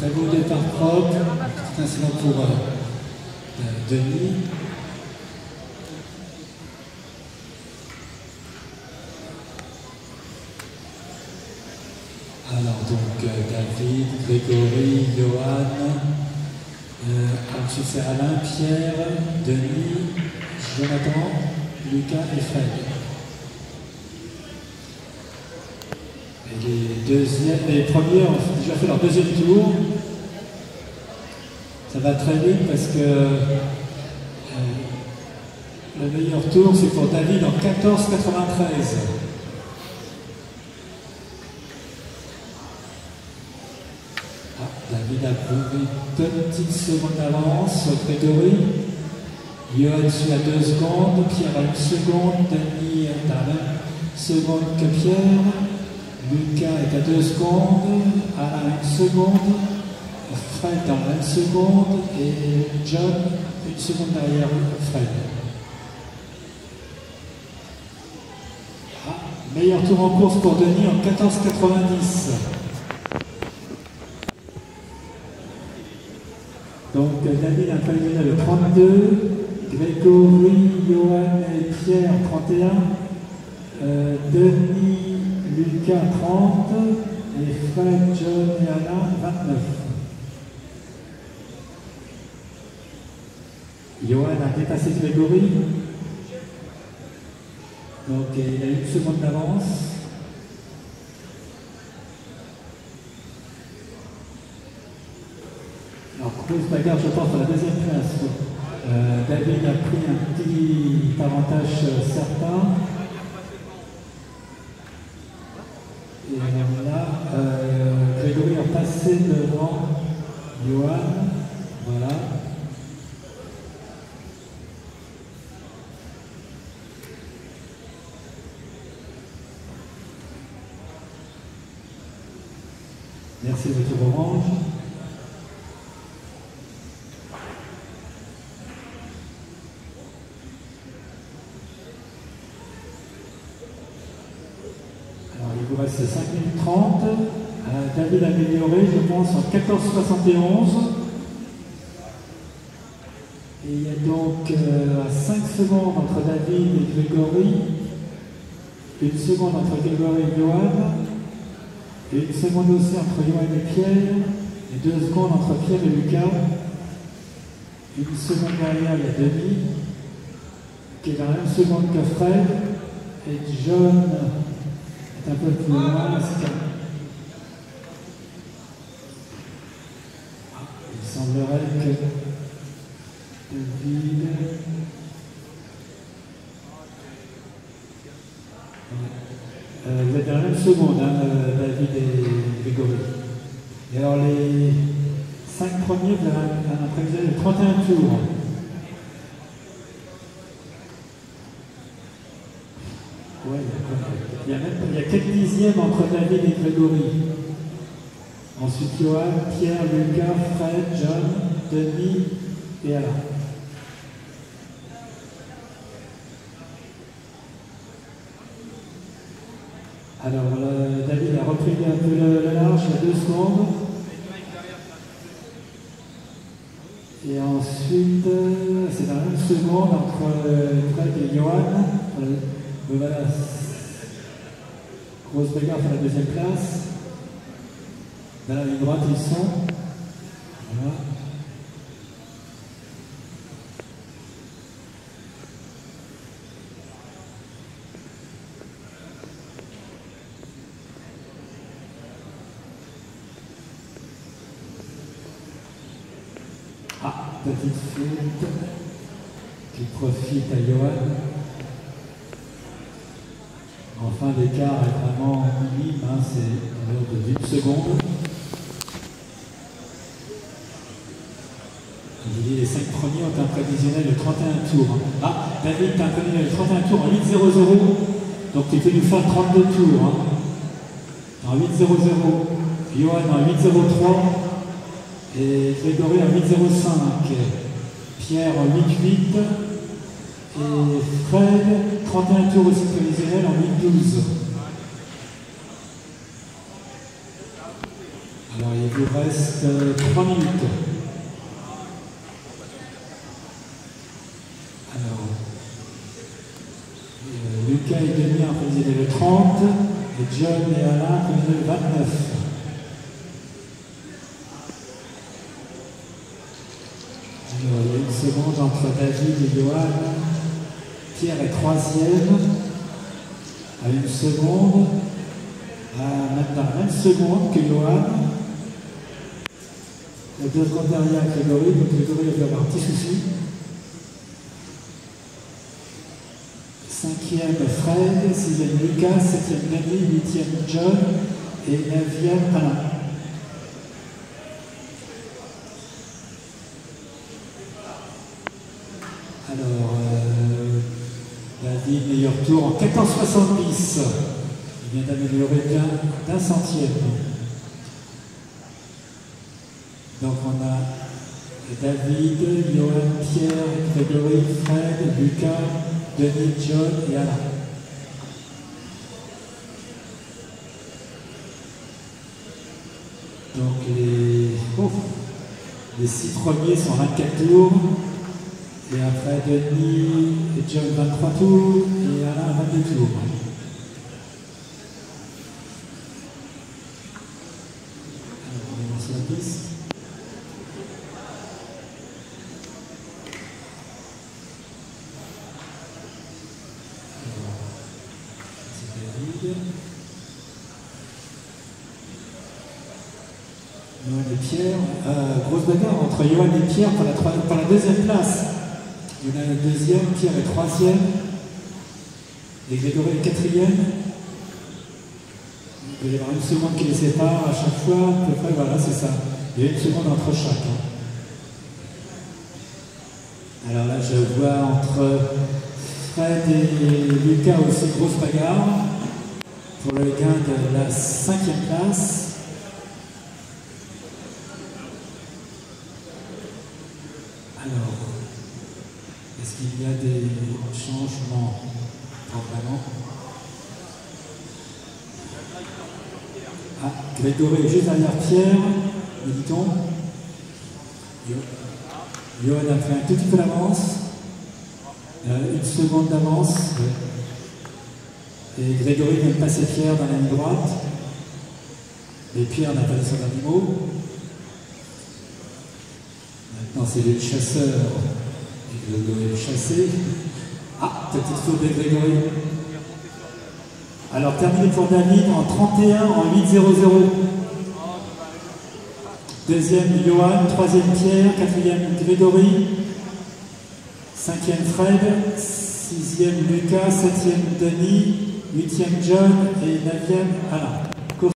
Très beau départ propre. C'est un incident pour Denis. Alors donc David, Grégory, Johan, ensuite c'est Alain, Pierre, Denis, Jonathan, Lucas et Fred. Et les premiers ont déjà fait leur deuxième tour. Ça va très vite parce que le meilleur tour c'est pour David en 14,93. David a pris une petite seconde d'avance sur Grégory. Johan suit à 2 secondes, Pierre à 1 seconde, Denis est à 1 seconde que Pierre, Lucas est à 2 secondes, Alain à 1 seconde, Fred à 1 seconde et John 1 seconde derrière Fred. Meilleur tour en course pour Denis en 14,90. Donc David a terminé le 32, Grégory, Johan et Pierre 31, Denis, Lucas 30 et Fred, John et Alain 29. Johan a dépassé Grégory, donc il a 1 seconde d'avance. Alors, grosse bagarre, je pense, à la deuxième place. David a pris un petit avantage certain. Et alors là, Grégory a passé devant Johan. Voilà. Merci de votre orange. Il vous reste 5 minutes 30. David a amélioré, je pense, en 14,71. Et il y a donc 5 secondes entre David et Grégory, 1 seconde entre Grégory et Johan, et 1 seconde aussi entre Johan et Pierre, et 2 secondes entre Pierre et Lucas. 1 seconde derrière, il y a Denis, qui est à 1 seconde que Fred, et John un peu plus loin, il semblerait que David vous êtes à la même seconde, David et Grégory. Et alors les 5 premiers, vous avez un prévisionnel de 31 tours. Ouais, il y a quelques dixièmes entre David et Grégory. Ensuite, Johan, Pierre, Lucas, Fred, John, Denis et Alain. Alors, David a repris un peu le large à 2 secondes. Et ensuite, c'est dans la même seconde entre Fred et Johan. Voilà. Grosse bagarre à la deuxième place. Dans la ligne droite, ils sont. Voilà. Petite faute qui profite à Johan. Enfin, l'écart est vraiment minime, c'est à l'ordre de 1 seconde. Je dis les 5 premiers ont un prévisionnel de 31 tours. David, tu as un prévisionnel de 31 tours en 8,00. Donc tu peux nous faire 32 tours. En 8,00. Johan en 8,03. Et Grégory en 8,05. Pierre en 8,8. Et Fred, 31 tours aussi prévisionnel en 8,12. Alors il vous reste 3 minutes. Alors, Lucas et Denis en président le 30, et John et Alain en président le 29. Alors, il y a une seconde entre David et Johan. Pierre est 3e, à 1 seconde. Maintenant, 20 secondes que Johan. Il y a 2 secondes derrière Grégory, donc Grégory va avoir un petit souci. 5e Fred, 6e Lucas, 7e Denis, 8e John et 9e Alain. Alors, David, meilleur tour en 14,70. Il vient d'améliorer d'un centième. Donc on a David, Johan, Pierre, Grégory, Fred, Lucas, Denis, John et Alain. Donc les 6 premiers sont 24 tours. Et après Denis et John 23 tours et Alain 22 tours. Alors on va lancer la piste. C'est David. Johan et Pierre. Grosse bagarre entre Johan et Pierre pour la 2e place. Il y en a le 2e, Pierre est 3e, et Grégory est 4e. Il va y avoir 1 seconde qui les sépare à chaque fois, à peu près, voilà, c'est ça. Il y a 1 seconde entre chaque. Alors là, je vois entre Fred et Lucas aussi grosse bagarre pour le gain de la 5e place. Alors, est-ce qu'il y a des changements vraiment? Ah, Grégory est juste derrière Pierre, me dit-on. Johan a fait un tout petit peu d'avance. 1 seconde d'avance. Et Grégory vient de passer Pierre dans la ligne droite. Et Pierre n'a pas dit son dernier mot. Maintenant, c'est le chasseur. Et Grégory est chassé. Ah, petite faute de Grégory. Alors, terminé pour David en 31, en 8-0-0. 2e Johan, 3e Pierre, 4e Grégory, 5e Fred, 6e Lucas, 7e Denis, 8e John et 9e Alain.